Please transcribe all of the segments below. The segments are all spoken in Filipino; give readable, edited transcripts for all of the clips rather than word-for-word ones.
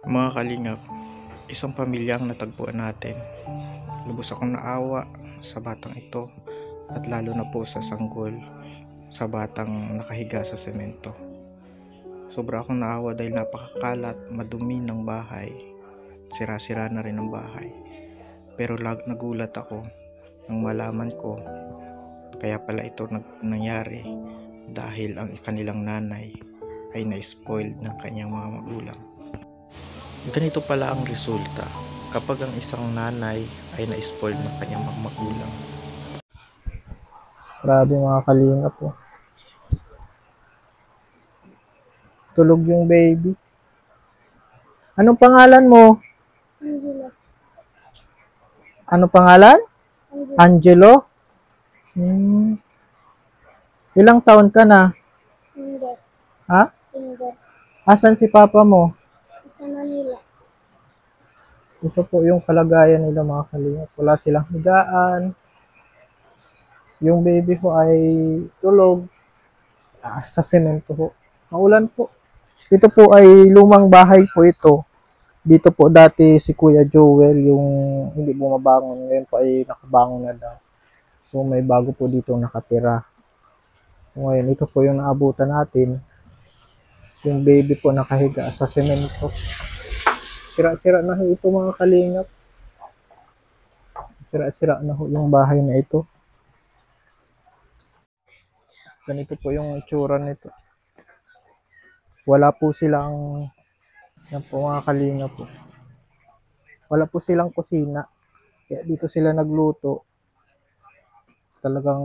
Mga kalingap, isang pamilya ang natagpuan natin. Lubos akong naawa sa batang ito at lalo na po sa sanggol, sa batang nakahiga sa semento. Sobra akong naawa dahil napakakalat, madumi ng bahay. Sira-sira na rin ang bahay. Pero nagulat ako nang malaman ko kaya pala ito nangyari dahil ang kanilang nanay ay na-spoiled ng kanyang mga magulang. Ganito pala ang resulta kapag ang isang nanay ay na-spoil ng kanyang mga magulang. Grabe mga kalingap po. Tulog yung baby. Anong pangalan mo? Angelo. Ano pangalan? Angelo. Angelo? Ilang taon ka na? Hindi. Ha? Hindi. Asan si papa mo? Sa Manila. Ito po yung kalagayan nila mga kalingap. Wala silang higaan. Yung baby ko ay tulog. Sa semento po. Maulan po. Ito po ay lumang bahay po ito. Dito po dati si Kuya Joel yung hindi bumabangon. Ngayon po ay nakabangon na daw. So may bago po dito nakatira. So ngayon ito po yung naabutan natin. Yung baby po nakahiga sa semento. Sira-sira na ho ito mga kalingap. Sira-sira na ho yung bahay na ito. Ganito po yung itsura nito. Wala po silang, yan po mga kalingap po. Wala po silang kusina. Kaya dito sila nagluto. Talagang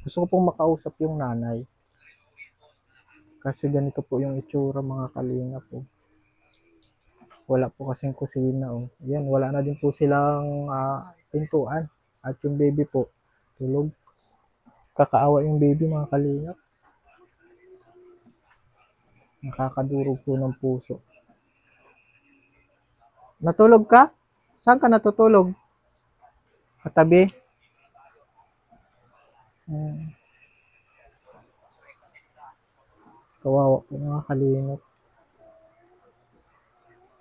gusto ko pong makausap yung nanay. Kasi ganito po yung itsura mga kalingap po. Wala po kasing kusina. Oh. Yan, wala na din po silang pintuan. At yung baby po, tulog. Kakaawa yung baby mga kalingap. Nakakadurog po ng puso. Natulog ka? Saan ka natutulog? Katabi? Kawawa po mga kalingap.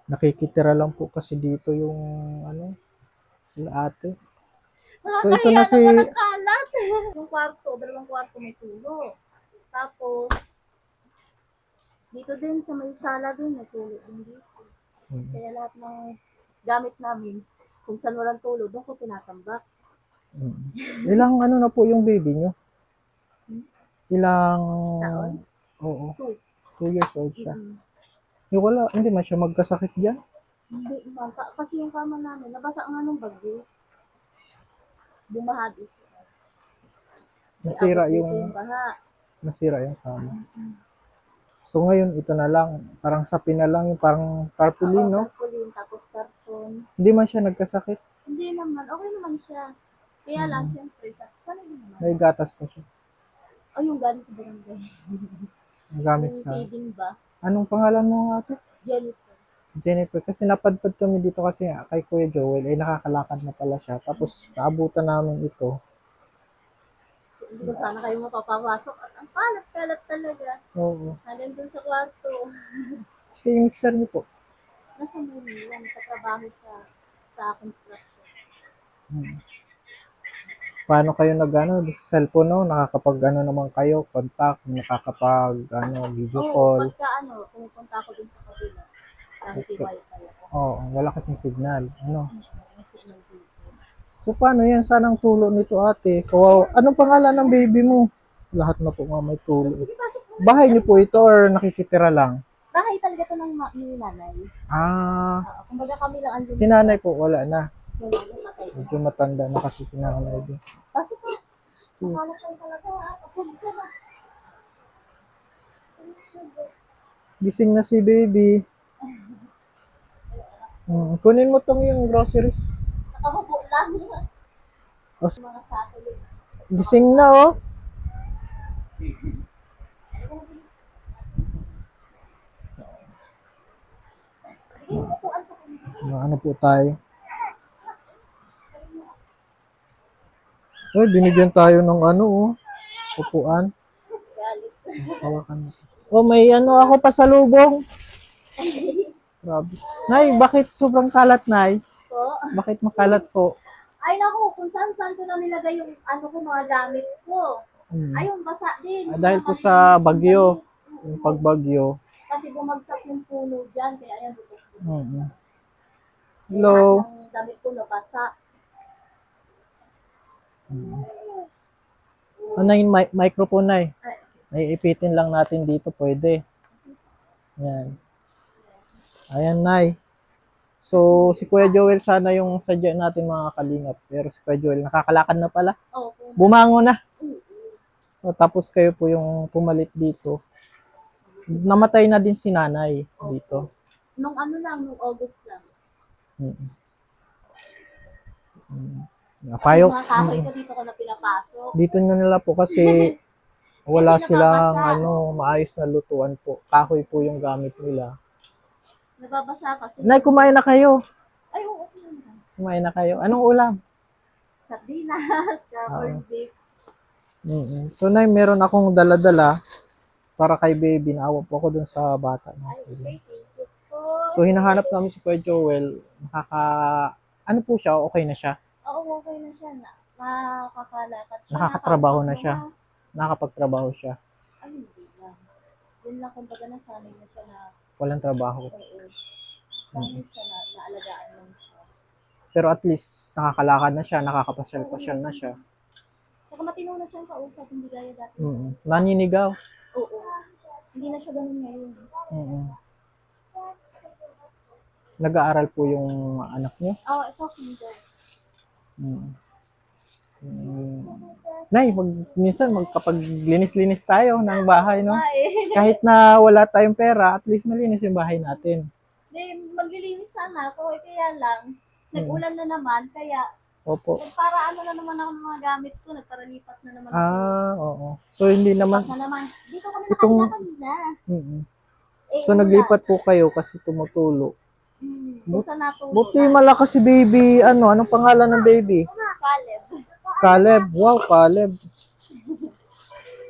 Nakikitira lang po kasi dito yung sila ate. So ito na si Kalat. Yung kwarto, dalawang kwarto may tulo. Tapos, dito din sa may sala din, may tulo din dito. Kaya lahat ng gamit namin, kung saan walang tulo, doon ko tinatambak. Ilang na po yung baby nyo? Ilang Taon? Oo. 2. 2 years old siya. Mm. Wala, hindi man siya magkasakit diyan. Hindi, ma'am. Kasi yung kama namin, nabasa nga nung bagyo. Bumaha dito. Nasira Abot dito yung baha. kama. So ngayon ito na lang, parang sapin na lang yung parang tarpaulin, no? Tarpaulin, tapos karton. Hindi man siya nagkasakit. Hindi naman, okay naman siya. Kaya lang, syempre, sana din naman. May gatas pa siya. O yung galing sa barangay. Nagamit Yung sa... feeding ba? Anong pangalan mo ate? Jennifer. Jennifer. Kasi napadpad kami dito kasi kay Kuya Joel ay nakakalakad na pala siya. Tapos naabutan namin ito. Hindi ko sana kayo mapapapasok. At ang kalat-kalat talaga. Oo. Hanggang dun sa kwarto. Kasi yung mister niyo po. Nasa Manila, nakatrabaho sa construction. Paano kayo sa cellphone, no? Nakakapag naman kayo, contact, nakakapag video call. Pagka pumupunta ako dun sa kabila. Kahit i-wifi ako. Oo, wala kasing signal. May signal dito. So paano yan? Saan ang tulo nito ate? Kawawa. Anong pangalan ng baby mo? Lahat na po nga may tulo. Sige, pasok mo. Bahay niyo po ito or nakikitira lang? Bahay talaga to ng ni nanay. Kumbaga kami lang andun. Si nanay po, wala na. Wala na patay. Medyo matanda na kasi si nanay din. Pasok mo. Akala kayo talaga. Pasensya na. Gising na si baby. Kunin mo tong yung groceries. Nakahubo lang. O, Mga satellite. gising na oh. Ano po tayo? Uy, binigyan tayo ng upuan. Galit. Hawakan mo. Oh, may ako pasalubong. Grabe. Nay, bakit sobrang kalat, Nay? Po. Bakit makalat po? Ay naku, kung saan-saan ko na nilagay yung ano ko, mga gamit ko. Hmm. Ayun, basa din. Dahil po Mga sa malinis yung bagyo, damit. yung pagbagyo. Kasi bumagsak yung puno dyan, kaya ayan, bukas. Mm. Kaya Hello. lahat ng damit ko nabasa. Ano yung microphone, Nay? Ay, Naiipitin lang natin dito, pwede. Yan. Ayan, Nay. So, si Kuya Joel sana yung sadya natin mga kalingap. Pero si Kuya Joel, nakakalakad na pala. oh, Bumango na. O, tapos kayo po yung pumalit dito. Namatay na din si nanay dito. nung ano lang, nung August lang. Mm. Payo, Yung mga kahoy ko dito ko na pinapasok. dito na nila po kasi wala Kasi silang nababasa. maayos na lutuan po. Kahoy po yung gamit nila. Nababasa kasi. Nay, kumain na kayo. Ay, oo, okay naman. Kumain na kayo. Anong ulam? Sardinas, corned beef. So, Nay, meron akong dala-dala para kay baby. Naawa po ako dun sa bata. Ay, thank you po. So, hinahanap namin si Kuya Joel. Ano po siya? Okay na siya? Oo, okay na siya. Nakakalakad siya. Nakakatrabaho na siya. nakakapagtrabaho. Nakakapagtrabaho siya. Ay, hindi lang. Yun lang, kumbaga nasanay na siya na, Walang trabaho. oo, sanay siya na naalagaan lang siya. Pero at least, nakakalakad na siya. Nakakapasyal-pasyal na siya. Saka matino na siyang kausap, hindi gaya dati. Naninigaw. Oo. Hindi na siya ganun ngayon. Nag-aaral po yung anak niyo. Oo, ito, kinder. Nay, minsan magkapaglinis-linis tayo ng bahay, no? Ay, Kahit na wala tayong pera, at least malinis yung bahay natin. maglilinis sana ako, kaya lang, nag-ulan na naman, kaya Opo. para ano na naman ako ng mga gamit ko, nagparalipat na naman ako. Oo. So, hindi naman, Na naman, dito kami Itong- nakatira kanina. Eh, so naglipat po kayo kasi tumutulo. Kung saan natulog. Buti malakas si baby, anong pangalan ng baby? Caleb. Caleb. Wow, Caleb.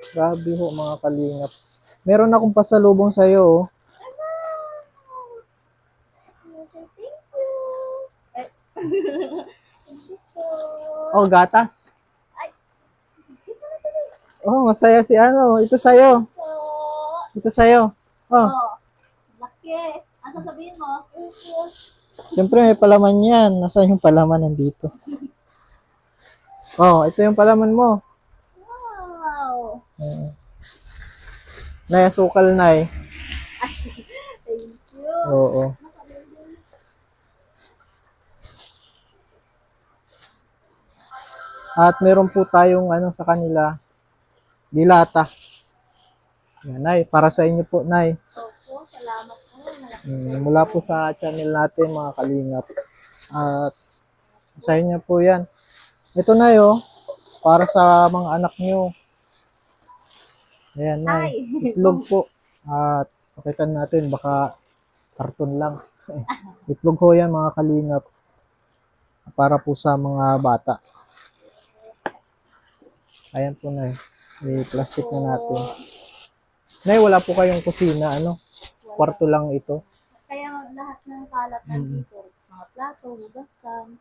Grabe ho mga kalingap. Meron akong pasalubong sa'yo. Oh. Thank you. Eh, thank you po. Oh, gatas. Ay, Oh, masaya si Ito sa'yo. po. Ito sa'yo. Oh, Oh, laki. Ang sasabihin mo? siyempre may palaman yan. Nasaan yung palaman nandito? Oh, ito yung palaman mo. Wow. Nayasukal na eh. Thank you. Oo. At meron po tayong sa kanila, dilata. Yan, Nay, para sa inyo po, Nay. Opo, salamat po. Mula po sa channel natin, mga kalingap. At sa inyo po yan. Ito, Nay, para sa mga anak nyo. Ayan, Nay. Ay. Itlog po. At pakitan natin, baka karton lang. Itlog ho yan, mga kalingap. Para po sa mga bata. Ayan po, Nay. I-plastic na natin. Nay, wala po kayong kusina, Kwarto lang ito. Kaya lahat ng kalat nandito, mga plato, hugasan.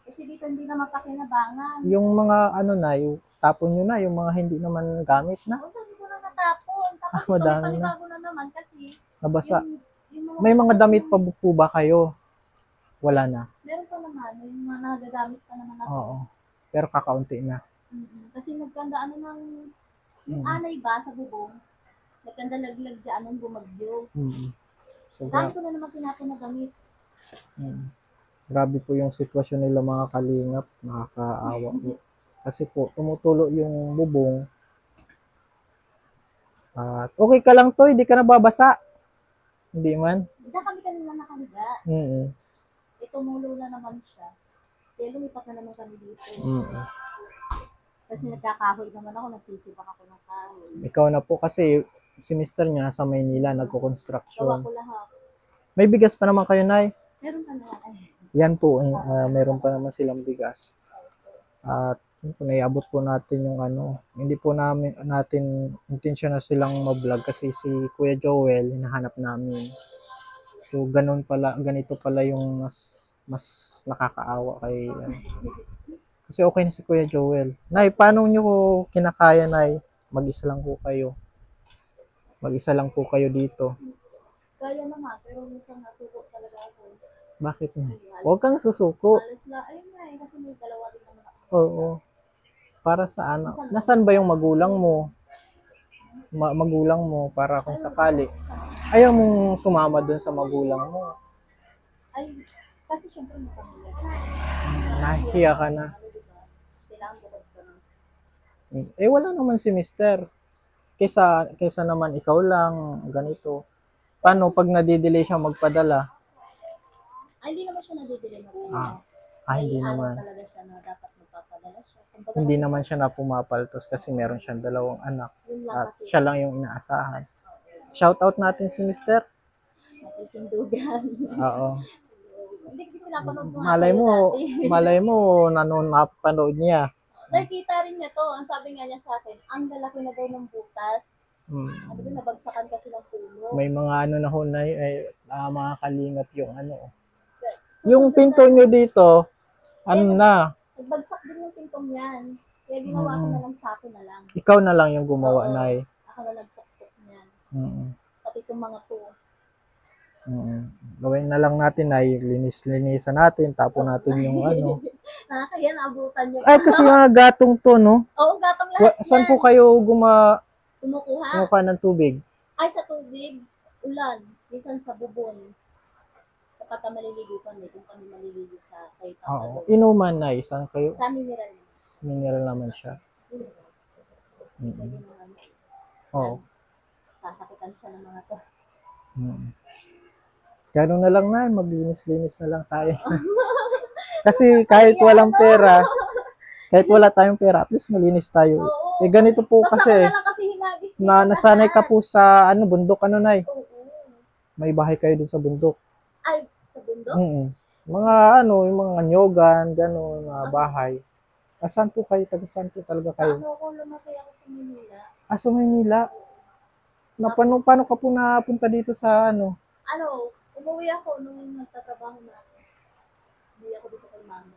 Kasi dito hindi naman pakinabangan. Yung mga yung tapon nyo na, yung mga hindi naman gamit na, O, hindi ko na natapon. Tapos ito, madami may na. panibago na naman kasi nabasa. yung May mga damit pa po ba kayo? Wala na. meron pa naman, yung mga nagagamit pa naman ako. Oo. Pero kakaunti na. Kasi nagkanda yung anay ba sa bubong, nagkanda laglag dyan nung bumagyo. So, Dahil ko na naman tinapon na gamit. grabe po yung sitwasyon nila mga kalingap. Nakakaawa po. Kasi po, tumutulo yung bubong. At okay ka lang, Toy. Di ka nababasa. Hindi man. Diyan kami kanina nakahiga. Tumulo na naman siya. Kaya lumipat na naman kami dito. Kasi nagkakahoy naman ako, nagsisibak ako ng kahoy. Ikaw na po kasi si Mr. niya sa Maynila, Gawa nagko-construction. ko lahat. May bigas pa naman kayo, Nay? Meron ka naman. Ay, Yan po, meron pa naman silang bigas. At naiabot po natin yung hindi po natin intention na silang mag-vlog kasi si Kuya Joel, hinahanap namin. So, ganito pala yung mas nakakaawa kay, ano. Kasi okay na si Kuya Joel. Nay, paano nyo kinakaya, Nay? Mag-isa lang po kayo. Mag-isa lang po kayo dito. Kaya naman, pero minsan nasuko talaga ako. Bakit, Nay? Huwag kang susuko. Alas na, ayun nga eh, kasi may dalawa din naman ako. Oo. Para sa ano? Nasaan ba yung magulang mo? Magulang mo para kung sakali. Ayaw mong sumama dun sa magulang mo. Ay, kasi syempre may pamilya. Nahihiya ka na. Ano diba? Kailangan bukod ka na. Eh, wala naman si Mister. Kaysa naman ikaw lang, ganito. Paano pag nadidelay siya magpadala? Ay, hindi naman siya nadidili na po. Hindi May ano naman. talaga siya na dapat magpapadala siya. Kumbaga, Hindi naman siya na pumapaltos kasi meron siyang 2 anak. yun lang At kasi. siya lang yung inaasahan. Shout out natin si Mister. Matitindugan. Oo. Hindi kasi pinapanood ko nga Malay kayo mo, dati. malay mo, napanood niya. Nakikita rin niya to. Ang sabi nga niya sa akin, ang lalaki na daw ng butas. Hmm. Ano ba, nabagsakan kasi ng puno. May mga ano na ho na mga kalingap yung ano. So, Yung pinto nyo dito, ano na, nagbagsak din yung pintong yan. Kaya ginawa ko na lang sako na lang. ikaw na lang yung gumawa, Oo. Nay. Ako na nagtuktok niyan. Mm. Pati itong mga to. Gawin na lang natin, Nay. Linis-linisan natin, tapon natin yung ano. Nakakaya naabutan yung... Ay, kasi nga gatong to, no? Oo, gatong lahat Saan yan. po kayo Kumukuha. kumukuha ng tubig? Ay, sa tubig. Ulan. Minsan sa bubon. Kapag ka maliligo kami, kung kami maliligo sa kay Oo. Tata. Inuman, Nay. Saan kayo? Sa mineral. Mineral naman siya. Lagi mo naman. Oo. Sasakitan siya ng mga to. Gano'n na lang, Nay. Maglinis-linis na lang tayo. Kasi kahit walang pera, kahit wala tayong pera, at least malinis tayo. Oo. Eh, ganito po Basta kasi, ko na lang kasi hinagis niya nasanay ka lahat. po sa bundok, Nay. Oo. May bahay kayo dun sa bundok. Ay, sa bundok? Mga yung mga nyogan, gano'n, mga bahay. Saan po kayo? Taga saan po talaga Sa kayo? ano ko, lumaki ako sa Manila. Sa Maynila. Paano ka po napunta dito sa Umuwi ako nung nagtatrabaho na ako. Umuwi ako dito kay mama.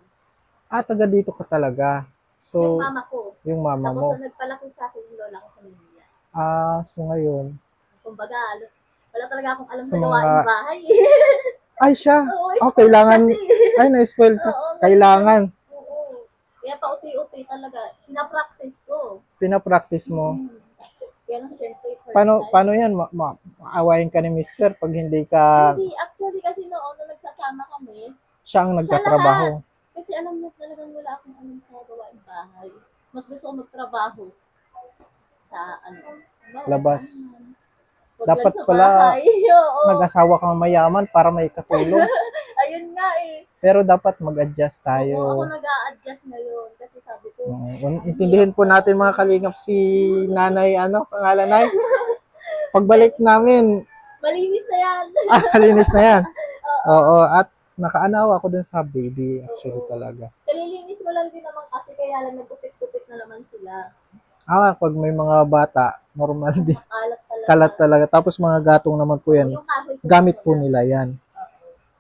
taga dito ka talaga. Yung So, mama ko. yung mama Tapos mo. ang nagpalaki sa akin yung lola ko sa Manila. So ngayon. Kumbaga, wala talaga akong alam Sa sa gawaing mga- bahay. Ay, siya. Oo, Kailangan. kasi. Ay, na-spoil ka. Oo, Kailangan. Oo. Kaya pauti-uti talaga. Pinapractice ko. Pinapractice mo. Kaya lang siyempre first Paano, time. paano yan? Maawayin ka ni Mister pag hindi ka, Hindi, actually kasi noon nung nagsasama kami, siya ang nagtatrabaho. kasi alam niya talagang wala akong alam sa gawaing bahay. Mas gusto ko magtrabaho sa Labas. saan man. Huwag Dapat lang sa pala, bahay. Oo. Nag-asawa kang mayaman para may katulong. Ayun nga eh. Pero dapat mag-adjust Oo, ako tayo. nag-a-adjust ngayon kasi sabi ko, Intindihin po natin mga kalingap si Nanay, pangalan Nay? Pagbalik namin, malinis na yan. Kalinis na yan. Oo, at nakaanaw ako dun sa baby actually talaga. Kalilinis mo lang din naman kasi kaya lang nagkupit-kupit na naman sila. Pag may mga bata, normal din. Kalat talaga. Kalat talaga. Tapos mga gatong naman po yan. Yung kahoy ko Gamit po wala. nila yan.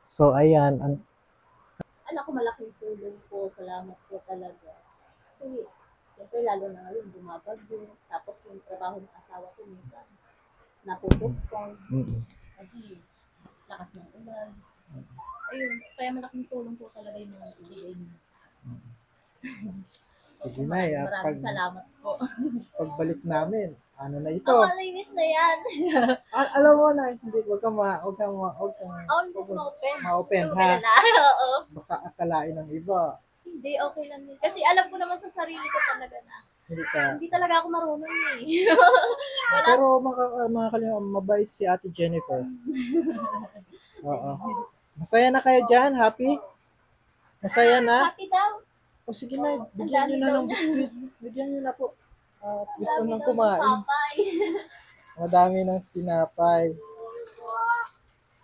So, ayan. Anak ko, malaking tulong po. Salamat po talaga. Kasi, siyempre, lalo na ngayon, bumabagyo. Tapos yung trabaho ng asawa ko, minsan, napupuspon. Kasi, lakas ng ulan. Ayun, kaya malaking tulong po talaga yung mga ibigay niyo. Sige na, Maraming salamat po. pagbalik namin, na ito? Malinis na yan. Alam mo na, hindi, wag kang Hindi ko ma-open. ma-open, Huwag ha? ka na. Oo. Baka akalain ng iba. Hindi, okay lang yun. Kasi alam ko naman sa sarili ko talaga na. Hindi ka. Hindi talaga ako marunong eh. Pero mga kalingap, mabait si Ate Jennifer. Oo. Masaya na kayo dyan? Happy? Masaya na? Happy daw. O sige na, bigyan nyo na ng biskuit. Bigyan nyo na po. At gusto Dami nang daw kumain. ng papay. Madami ng tinapay.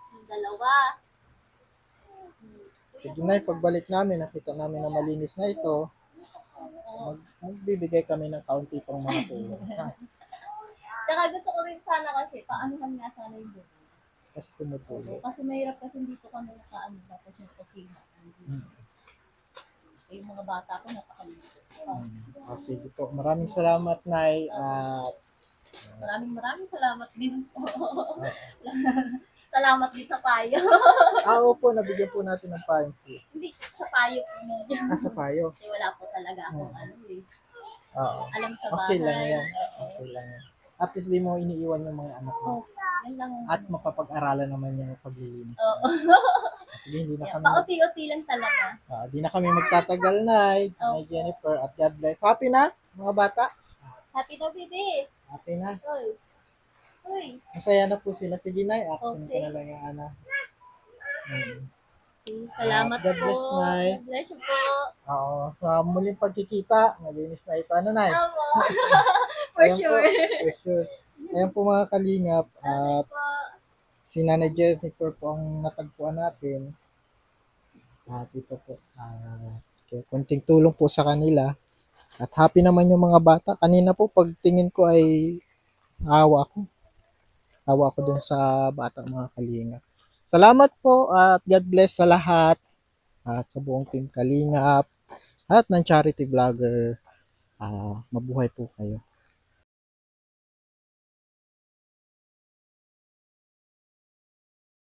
Yung dalawa. Sige na, pagbalik namin, nakita namin na malinis na ito. Magbibigay kami ng kaunti pang mga tulong. Ha? Tsaka gusto ko rin sana kasi, paanuhan nga sana yung buhay. kasi tumutulong. Kasi mahirap kasi dito kami nakaano tapos yung kusina. Eh, yung mga bata ko napakalimutan. Sige po. Maraming salamat, Nay. At Maraming salamat din po. Salamat din sa payo. opo, nabigyan po natin ng pansi. Hindi, sa payo po ninyo. Sa payo. Kasi wala po talaga akong ano eh. Oo. Alam sa Okay bahay. lang yan. Oo. Okay lang yan. At least di mo iniiwan yung mga anak mo. Yan lang. At mapapag-aralan naman yung paglilinis. Oo. Sige, hindi na Yeah, kami, pauti-uti lang talaga. di na kami magtatagal, Nay. Nay Jennifer. At God bless. Happy na, mga bata? Happy daw, baby. Happy na. Uy. Uy. Masaya na po sila. Sige, Nay. Akin ko Okay. na lang yung anak. Salamat God po. bless, Nay. God bless you po. Oo. Sa muling pagkikita, malinis na ito. Ano, Nay? Tama. For Ayan sure. Po, for sure. Ayan po mga kalingap. At Po. si Nanay Jennifer po ang natagpuan natin. At ito po. Kunting tulong po sa kanila. At happy naman yung mga bata. Kanina po pagtingin ko ay awa ako. Awa ako dun sa bata mga kalingap. Salamat po at God bless sa lahat. At sa buong team Kalingap. At ng charity vlogger. Mabuhay po kayo.